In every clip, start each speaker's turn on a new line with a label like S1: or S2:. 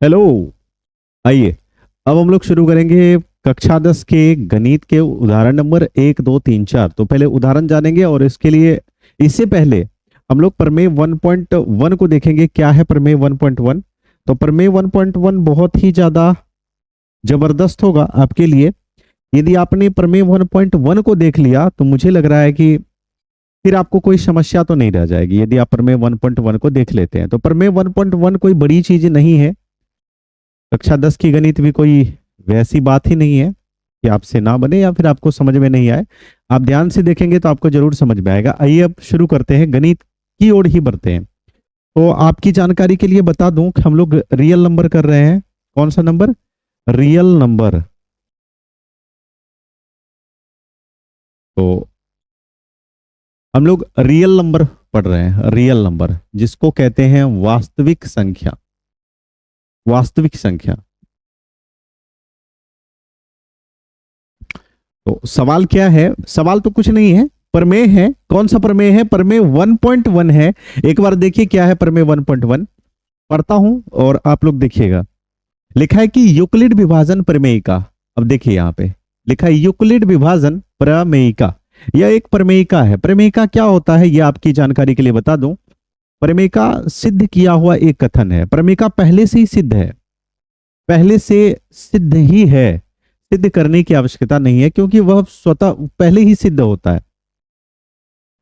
S1: Hello. आइए, अब हम लोग शुरू करेंगे कक्षा 10 के गणित के उदाहरण नंबर 1, 2, 3, 4। तो पहले उदाहरण जानेंगे और इसके लिए इससे पहले हम लोग प्रमेय 1.1 को देखेंगे। क्या है प्रमेय 1.1? तो प्रमेय 1.1 बहुत ही ज्यादा जबरदस्त होगा आपके लिए। यदि आपने प्रमेय 1.1 को देख लिया तो मुझे लग रहा है कि फिर आपको कोई समस्या तो नहीं रह जाएगी यदि आप प्रमेय 1.1 को देख लेते हैं। तो प्रमेय 1.1 कोई बड़ी चीज नहीं है। कक्षा 10 की गणित भी कोई वैसी बात ही नहीं है कि आपसे ना बने या फिर आपको समझ में नहीं आए। आप ध्यान से देखेंगे तो आपको जरूर समझ में आएगा। आइए अब शुरू करते हैं, गणित की ओर ही बढ़ते हैं। तो आपकी जानकारी के लिए बता दूं कि हम लोग रियल नंबर कर रहे हैं। कौन सा नंबर? Real number. तो हम लोग रियल नंबर पढ़ रहे हैं, रियल नंबर जिसको कहते हैं वास्तविक संख्या। वास्तविक संख्या। तो सवाल क्या है? सवाल तो कुछ नहीं है, प्रमेय है। कौन सा प्रमेय है? प्रमेय 1.1 है। एक बार देखिए क्या है प्रमेय 1.1। पढ़ता हूं और आप लोग देखिएगा। लिखा है कि यूक्लिड विभाजन प्रमेयिका। अब देखिए यहां पे लिखा है यूक्लिड विभाजन प्रमेयिका। यह एक प्रमेयिका है। प्रमेयिका क्या होता है यह आपकी जानकारी के लिए बता दूं। प्रमेयिका सिद्ध किया हुआ एक कथन है। प्रमेयिका पहले से ही सिद्ध है, पहले से सिद्ध ही है। सिद्ध करने की आवश्यकता नहीं है क्योंकि वह स्वतः पहले ही सिद्ध होता है,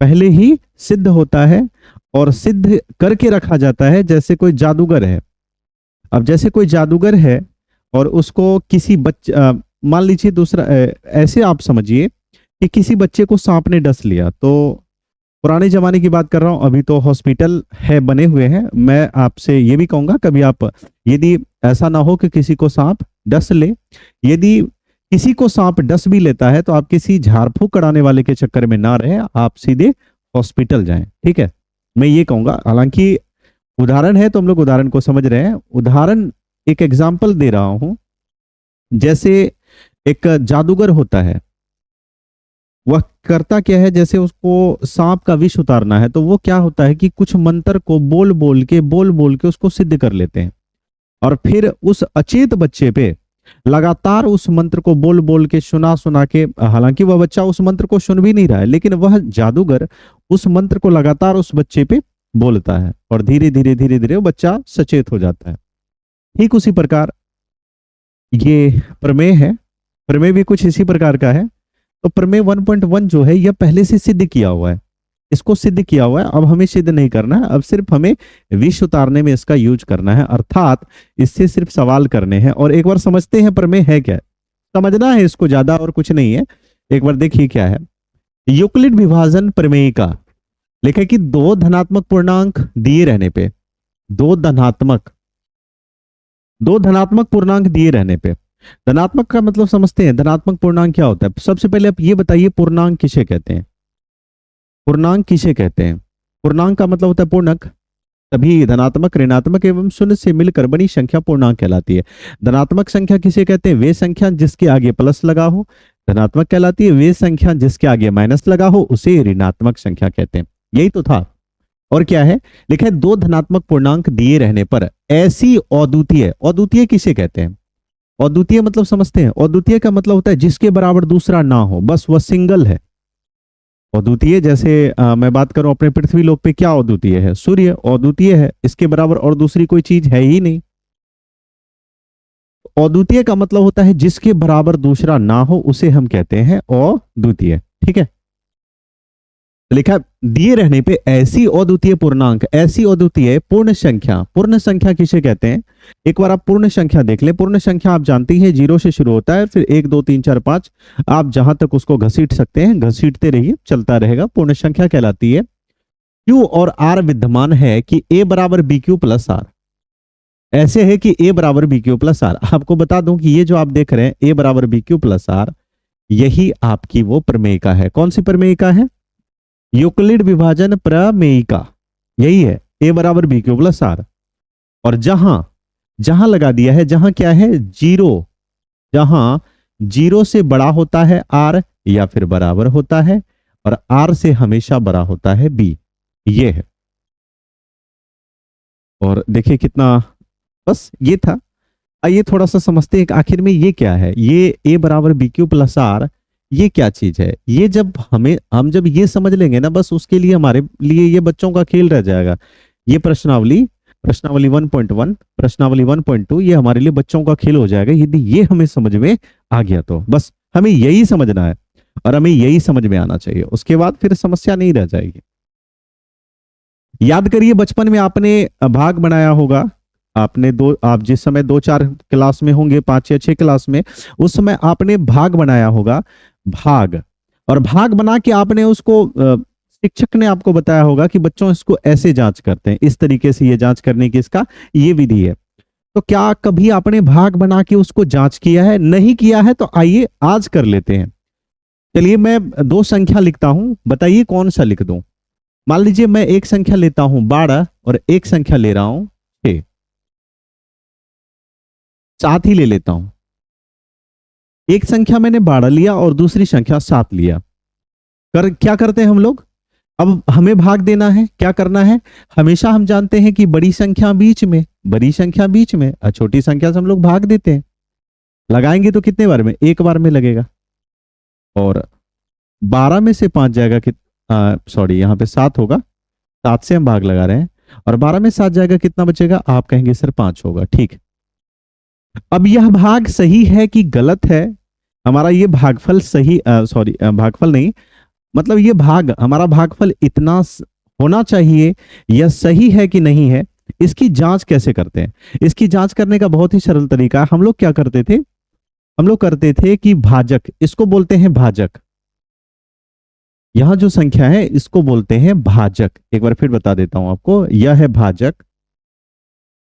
S1: पहले ही सिद्ध होता है और सिद्ध करके रखा जाता है। जैसे कोई जादूगर है। अब जैसे कोई जादूगर है और उसको किसी बच्चे, मान लीजिए दूसरा, ऐसे आप समझिए कि किसी बच्चे को सांप ने डस लिया। तो पुराने जमाने की बात कर रहा हूं, अभी तो हॉस्पिटल है, बने हुए हैं। मैं आपसे ये भी कहूंगा कभी आप, यदि ऐसा ना हो कि किसी को सांप डस ले, यदि किसी को सांप डस भी लेता है तो आप किसी झाड़ फूक कराने वाले के चक्कर में ना रहे, आप सीधे हॉस्पिटल जाएं। ठीक है, मैं ये कहूंगा। हालांकि उदाहरण है तो हम लोग उदाहरण को समझ रहे हैं। उदाहरण एक एग्जाम्पल दे रहा हूं। जैसे एक जादूगर होता है, वह करता क्या है, जैसे उसको सांप का विष उतारना है तो वो क्या होता है कि कुछ मंत्र को बोल बोल के उसको सिद्ध कर लेते हैं और फिर उस अचेत बच्चे पे लगातार उस मंत्र को बोल बोल के सुना सुना के, हालांकि वह बच्चा उस मंत्र को सुन भी नहीं रहा है लेकिन वह जादूगर उस मंत्र को लगातार उस बच्चे पे बोलता है और धीरे धीरे धीरे धीरे वो बच्चा सचेत हो जाता है। ठीक उसी प्रकार ये प्रमेय है। प्रमेय भी कुछ इसी प्रकार का है। तो प्रमेय 1.1 जो है यह पहले से सिद्ध किया हुआ है, इसको सिद्ध किया हुआ है। अब हमें सिद्ध नहीं करना है, अब सिर्फ हमें विष उतारने में इसका यूज करना है, अर्थात इससे सिर्फ सवाल करने हैं। और एक बार समझते हैं प्रमेय है क्या, समझना है इसको, ज्यादा और कुछ नहीं है। एक बार देखिए क्या है। यूक्लिड विभाजन प्रमेय का लिखा है कि दो धनात्मक पूर्णांक दिए रहने पे, दो धनात्मक दो धनात्मक पूर्णांक दिए रहने पे, धनात्मक का मतलब समझते हैं। धनात्मक पूर्णांक क्या होता है? सबसे पहले आप ये बताइए पूर्णांक किसे कहते हैं? पूर्णांक किसे कहते हैं? पूर्णांक का मतलब होता है पूर्णक। तभी धनात्मक, ऋणात्मक एवं शून्य से मिलकर बनी संख्या पूर्णांक कहलाती है। धनात्मक संख्या किसे कहते हैं? वे संख्या जिसके आगे प्लस लगा हो धनात्मक कहलाती है। वे संख्या जिसके आगे माइनस लगा हो उसे ऋणात्मक संख्या कहते हैं। यही तो था। और क्या है? लिखा है दो धनात्मक पूर्णांक दिए रहने पर ऐसी अद्वितीय, अद्वितीय किसे कहते हैं? अद्वितीय मतलब समझते हैं? अद्वितीय का मतलब होता है जिसके बराबर दूसरा ना हो, बस वह सिंगल है। अद्वितीय जैसे मैं बात करूं अपने पृथ्वी लोक पे, क्या अद्वितीय है? सूर्य अद्वितीय है, इसके बराबर और दूसरी कोई चीज है ही नहीं। अद्वितीय का मतलब होता है जिसके बराबर दूसरा ना हो उसे हम कहते हैं अद्वितीय। ठीक है, लिखा दिए रहने पे ऐसी अद्वितीय पूर्णांक, ऐसी अद्वितीय पूर्ण संख्या। पूर्ण संख्या किसे कहते हैं? एक बार आप पूर्ण संख्या देख ले। पूर्ण संख्या आप जानती है जीरो से शुरू होता है, फिर 1, 2, 3, 4, 5, आप जहां तक उसको घसीट सकते हैं घसीटते रहिए, चलता रहेगा, पूर्ण संख्या कहलाती है। क्यू और आर विद्यमान है कि ए बराबर बी क्यू प्लस आर। ऐसे है कि ए बराबर बी क्यू प्लस आर। आपको बता दूं कि ये जो आप देख रहे हैं ए बराबर बी क्यू प्लस आर, यही आपकी वो प्रमेयिका है। कौन सी प्रमेयिका है? यूक्लिड विभाजन प्रमेयिका, यही है ए बराबर बी क्यू प्लस आर। और जहां जहां लगा दिया है, जहां क्या है? जीरो। जहां जीरो से बड़ा होता है आर या फिर बराबर होता है और आर से हमेशा बड़ा होता है बी, ये है। और देखिए कितना, बस ये था। आइए थोड़ा सा समझते हैं कि आखिर में ये क्या है। ये a बराबर बी क्यू प्लस आर, ये क्या चीज है। ये जब हम जब ये समझ लेंगे ना, बस उसके लिए हमारे लिए ये बच्चों का खेल रह जाएगा। ये प्रश्नावली प्रश्नावली 1.1 प्रश्नावली 1.2 ये हमारे लिए बच्चों का खेल हो जाएगा यदि ये हमें समझ में आ गया तो। बस हमें यही समझना है और हमें यही समझ में आना चाहिए, उसके बाद फिर समस्या नहीं रह जाएगी। याद करिए बचपन में आपने भाग बनाया होगा। आप जिस समय 2-4 क्लास में होंगे, 5 या 6 क्लास में, उस समय आपने भाग बनाया होगा। भाग, और भाग बना के आपने उसको शिक्षक ने आपको बताया होगा कि बच्चों इसको ऐसे जांच करते हैं, इस तरीके से ये जांच करने की इसका ये विधि है। तो क्या कभी आपने भाग बना के उसको जांच किया है? नहीं किया है तो आइए आज कर लेते हैं। चलिए मैं 2 संख्या लिखता हूं, बताइए कौन सा लिख दूं। मान लीजिए मैं एक संख्या लेता हूं 12 और एक संख्या ले रहा हूं 6, साथ ही ले लेता हूं। एक संख्या मैंने 12 लिया और दूसरी संख्या 7 लिया। क्या करते हैं हम लोग? अब हमें भाग देना है, क्या करना है? हमेशा हम जानते हैं कि बड़ी संख्या बीच में, बड़ी संख्या बीच में और छोटी संख्या से हम लोग भाग देते हैं। लगाएंगे तो कितने बार में? एक बार में लगेगा। और 12 में से 5 जाएगा कि सॉरी यहाँ पे 7 होगा, 7 से हम भाग लगा रहे हैं और 12 में 7 जाएगा, कितना बचेगा? आप कहेंगे सर 5 होगा। ठीक, अब यह भाग सही है कि गलत है? हमारा ये भागफल सही सॉरी भागफल नहीं, मतलब ये भाग, हमारा भागफल इतना होना चाहिए, यह सही है कि नहीं है? इसकी जांच कैसे करते हैं? इसकी जांच करने का बहुत ही सरल तरीका, हम लोग क्या करते थे? हम लोग करते थे कि भाजक, इसको बोलते हैं भाजक। यहां जो संख्या है इसको बोलते हैं भाजक। एक बार फिर बता देता हूं आपको, यह है भाजक।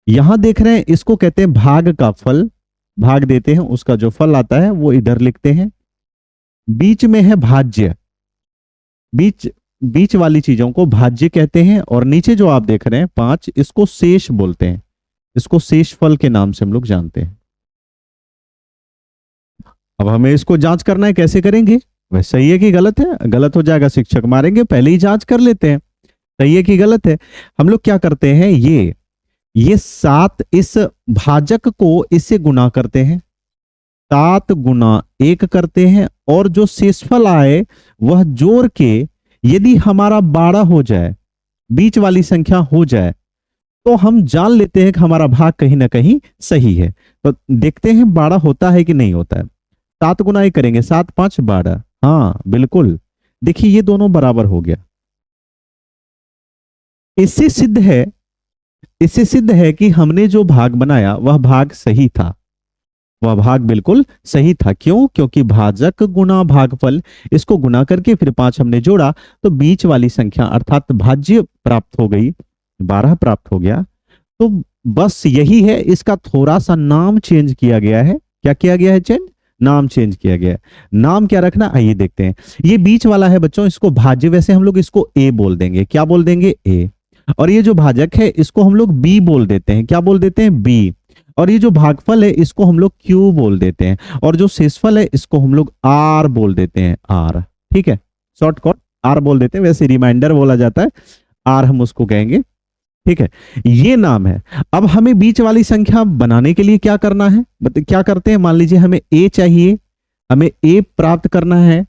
S1: यहां देख रहे हैं, इसको कहते हैं भाग का फल। भाग देते हैं, उसका जो फल आता है वो इधर लिखते हैं। बीच में है भाज्य, बीच बीच वाली चीजों को भाज्य कहते हैं। और नीचे जो आप देख रहे हैं 5, इसको शेष बोलते हैं। इसको शेष फल के नाम से हम लोग जानते हैं। अब हमें इसको जांच करना है, कैसे करेंगे? वह सही है कि गलत है? गलत हो जाएगा, शिक्षक मारेंगे, पहले ही जांच कर लेते हैं सही है कि गलत है। हम लोग क्या करते हैं, ये 7 इस भाजक को इससे गुना करते हैं, 7 गुना 1 करते हैं और जो शेषफल आए वह जोड़ के यदि हमारा 12 हो जाए, बीच वाली संख्या हो जाए, तो हम जान लेते हैं कि हमारा भाग कहीं ना कहीं सही है। तो देखते हैं 12 होता है कि नहीं होता है। 7 गुना 1 करेंगे, 7 5 12, हाँ बिल्कुल। देखिए ये दोनों बराबर हो गया। इससे सिद्ध है, इससे सिद्ध है कि हमने जो भाग बनाया वह भाग सही था, वह भाग बिल्कुल सही था। क्यों? क्योंकि भाजक गुना भागफल, इसको गुना करके फिर 5 हमने जोड़ा तो बीच वाली संख्या अर्थात भाज्य प्राप्त हो गई, 12 प्राप्त हो गया। तो बस यही है, इसका थोड़ा सा नाम चेंज किया गया है। क्या किया गया है? चेंज, नाम चेंज किया गया है। नाम क्या रखना, आइए देखते हैं। ये बीच वाला है बच्चों, इसको भाज्य, वैसे हम लोग इसको ए बोल देंगे। क्या बोल देंगे? ए। और ये जो भाजक है इसको हम लोग बी बोल देते हैं। क्या बोल देते हैं? बी। और ये जो भागफल है इसको हम लोग क्यू बोल देते हैं और जो शेषफल है इसको हम लोग आर बोल देते हैं, आर। ठीक है, शॉर्टकट आर बोल देते हैं, वैसे रिमाइंडर बोला जाता है, आर हम उसको कहेंगे। ठीक है, ये नाम है। अब हमें बीच वाली संख्या बनाने के लिए क्या करना है? क्या करते हैं, मान लीजिए हमें ए चाहिए, हमें ए प्राप्त करना है,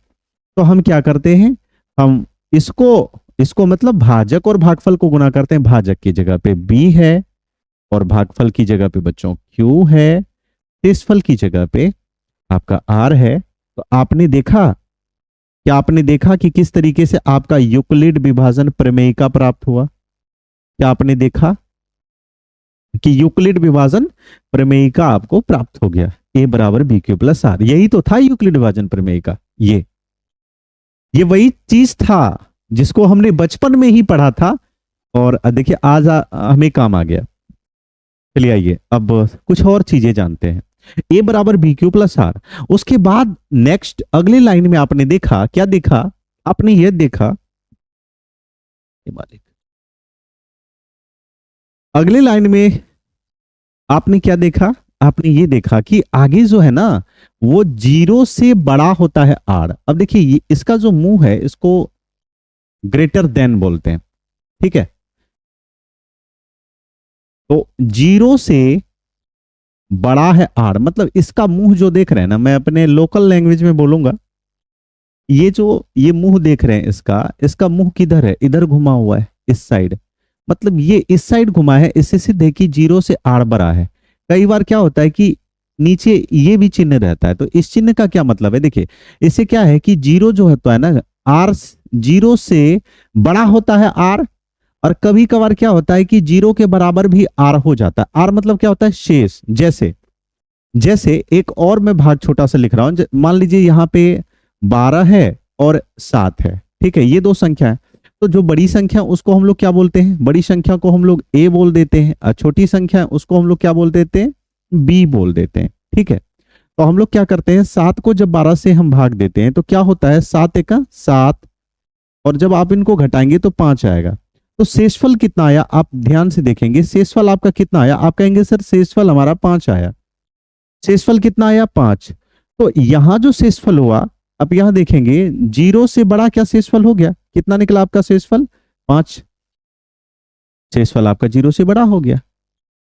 S1: तो हम क्या करते हैं? हम इसको मतलब भाजक और भागफल को गुना करते हैं। भाजक की जगह पे बी है और भागफल की जगह पे बच्चों क्यू है, शेषफल की जगह पे आपका आर है। तो आपने देखा, क्या आपने देखा कि किस तरीके से आपका यूक्लिड विभाजन प्रमेयिका प्राप्त हुआ? क्या आपने देखा कि यूक्लिड विभाजन प्रमेयिका आपको प्राप्त हो गया? ए बराबर बी क्यू प्लस आर, यही तो था यूक्लिड विभाजन प्रमेयिका। ये वही चीज था जिसको हमने बचपन में ही पढ़ा था और देखिए आज हमें काम आ गया। चलिए आइए अब कुछ और चीजें जानते हैं। ए बराबर बी क्यू प्लस आर, उसके बाद नेक्स्ट अगली लाइन में आपने देखा, क्या देखा? आपने ये देखा, अगली लाइन में आपने क्या देखा? आपने ये देखा कि आगे जो है ना वो 0 से बड़ा होता है आर। अब देखिए इसका जो मुंह है इसको ग्रेटर देन बोलते हैं। ठीक है, तो 0 से बड़ा है आर, मतलब इसका मुंह जो देख रहे हैं ना, मैं अपने लोकल लैंग्वेज में बोलूंगा, ये मुंह देख रहे हैं, इसका मुंह किधर है, इधर घुमा हुआ है, इस साइड, मतलब ये इस साइड घुमा है, इससे सिद्ध है कि 0 से आर बड़ा है। कई बार क्या होता है कि नीचे ये भी चिन्ह रहता है, तो इस चिन्ह का क्या मतलब है, देखिए इससे क्या है कि 0 जो होता है ना, आर 0 से बड़ा होता है आर, और कभी कभार क्या होता है कि 0 के बराबर भी आर हो जाता है। आर मतलब क्या होता है, शेष। जैसे जैसे एक और मैं भाग छोटा सा लिख रहा हूं, मान लीजिए यहाँ पे 12 है और 7 है, ठीक है, ये दो संख्या है। तो जो बड़ी संख्या उसको हम लोग क्या बोलते हैं, बड़ी संख्या को हम लोग ए बोल देते हैं, और छोटी संख्या उसको हम लोग क्या बोल देते हैं, बी बोल देते हैं, ठीक है। तो हम लोग क्या करते हैं, 7 को जब 12 से हम भाग देते हैं तो क्या होता है, 7 एका 7, और जब आप इनको घटाएंगे तो 5 आएगा। तो शेषफल कितना आया, आप ध्यान से देखेंगे, शेषफल आपका कितना आया, आप कहेंगे सर शेषफल हमारा 5 आया। शेषफल कितना आया, 5। तो यहां जो शेषफल हुआ, अब यहां देखेंगे 0 से बड़ा क्या शेषफल हो गया, कितना निकला आपका शेषफल, 5। शेषफल आपका 0 से बड़ा हो गया,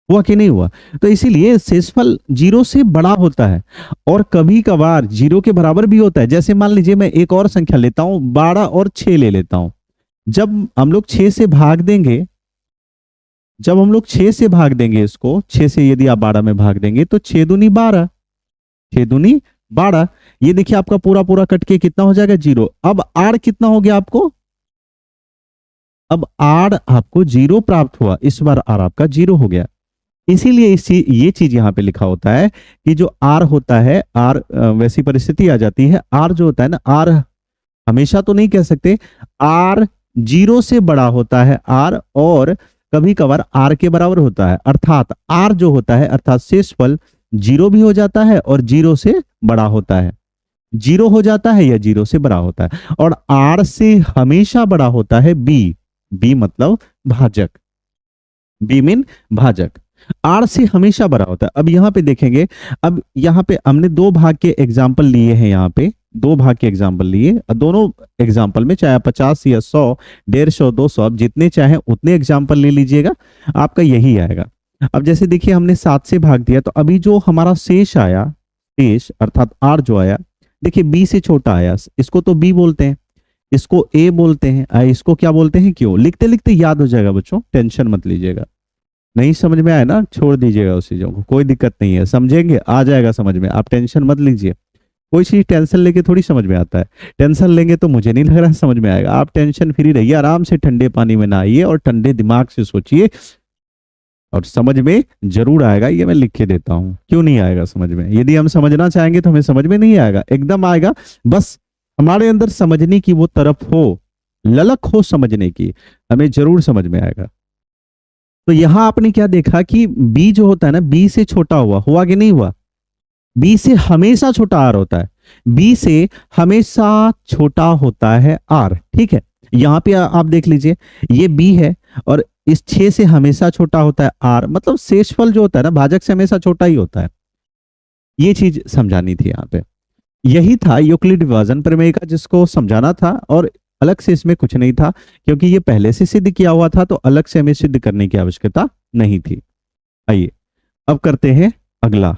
S1: हुआ कि नहीं हुआ। तो इसीलिए शेषफल 0 से बड़ा होता है, और कभी कभार 0 के बराबर भी होता है। जैसे मान लीजिए मैं एक और संख्या लेता हूं, 12 और 6 ले लेता हूं। जब हम लोग 6 से भाग देंगे, जब हम लोग 6 से भाग देंगे इसको, 6 से यदि आप 12 में भाग देंगे तो 6 दूनी 12, 6 दूनी 12, ये देखिए आपका पूरा पूरा कट के कितना हो जाएगा, 0। अब आर कितना हो गया आपको, अब आर आपको 0 प्राप्त हुआ, इस बार आर आपका 0 हो गया। इसीलिए ये चीज यहां पे लिखा होता है कि जो आर होता है, आर वैसी परिस्थिति आ जाती है, आर जो होता है ना, आर हमेशा तो नहीं कह सकते, आर 0 से बड़ा होता है आर, और कभी कभार आर के बराबर होता है, अर्थात आर जो होता है, अर्थात शेषफल 0 भी हो जाता है और 0 से बड़ा होता है, 0 हो जाता है या 0 से बड़ा होता है। और आर से हमेशा बड़ा होता है बी, बी मतलब भाजक, बी मीन भाजक, आर से हमेशा बड़ा होता है। अब यहां पे देखेंगे, अब यहां पे हमने दो भाग के एग्जाम्पल लिए हैं, यहां पे दो भाग के एग्जाम्पल लिए, दोनों एग्जाम्पल में चाहे 50 या 100, 150, 200, आप जितने चाहे उतने एग्जाम्पल ले लीजिएगा, आपका यही आएगा। अब जैसे देखिए हमने 7 से भाग दिया, तो अभी जो हमारा शेष आया, शेष अर्थात आर जो आया, देखिए बी से छोटा आया, इसको तो बी बोलते हैं, इसको ए बोलते हैं, इसको क्या बोलते हैं, क्यों, लिखते लिखते याद हो जाएगा बच्चों, टेंशन मत लीजिएगा। नहीं समझ में आया ना, छोड़ दीजिएगा उस चीजों को, कोई दिक्कत नहीं है, समझेंगे, आ जाएगा समझ में, आप टेंशन मत लीजिए। कोई चीज टेंशन लेके थोड़ी समझ में आता है, टेंशन लेंगे तो मुझे नहीं लग रहा समझ में आएगा। आप टेंशन फ्री रहिए, आराम से ठंडे पानी में नहाइए और ठंडे दिमाग से सोचिए, और समझ में जरूर आएगा। ये मैं लिख के देता हूं, क्यों नहीं आएगा समझ में, यदि हम समझना चाहेंगे तो हमें समझ में नहीं आएगा, एकदम आएगा। बस हमारे अंदर समझने की वो तरफ हो, ललक हो समझने की, हमें जरूर समझ में आएगा। तो यहां आपने क्या देखा कि बी जो होता है ना, बी से छोटा हुआ कि नहीं हुआ, बी से हमेशा छोटा आर होता है, बी से हमेशा छोटा होता है आर, ठीक है। यहां पे आप देख लीजिए, ये बी है और इस 6 से हमेशा छोटा होता है आर, मतलब शेषफल जो होता है ना, भाजक से हमेशा छोटा ही होता है। ये चीज समझानी थी यहाँ पे, यही था यूक्लिड विभाजन प्रमेय का, जिसको समझाना था, और अलग से इसमें कुछ नहीं था, क्योंकि ये पहले से सिद्ध किया हुआ था, तो अलग से हमें सिद्ध करने की आवश्यकता नहीं थी। आइए अब करते हैं अगला।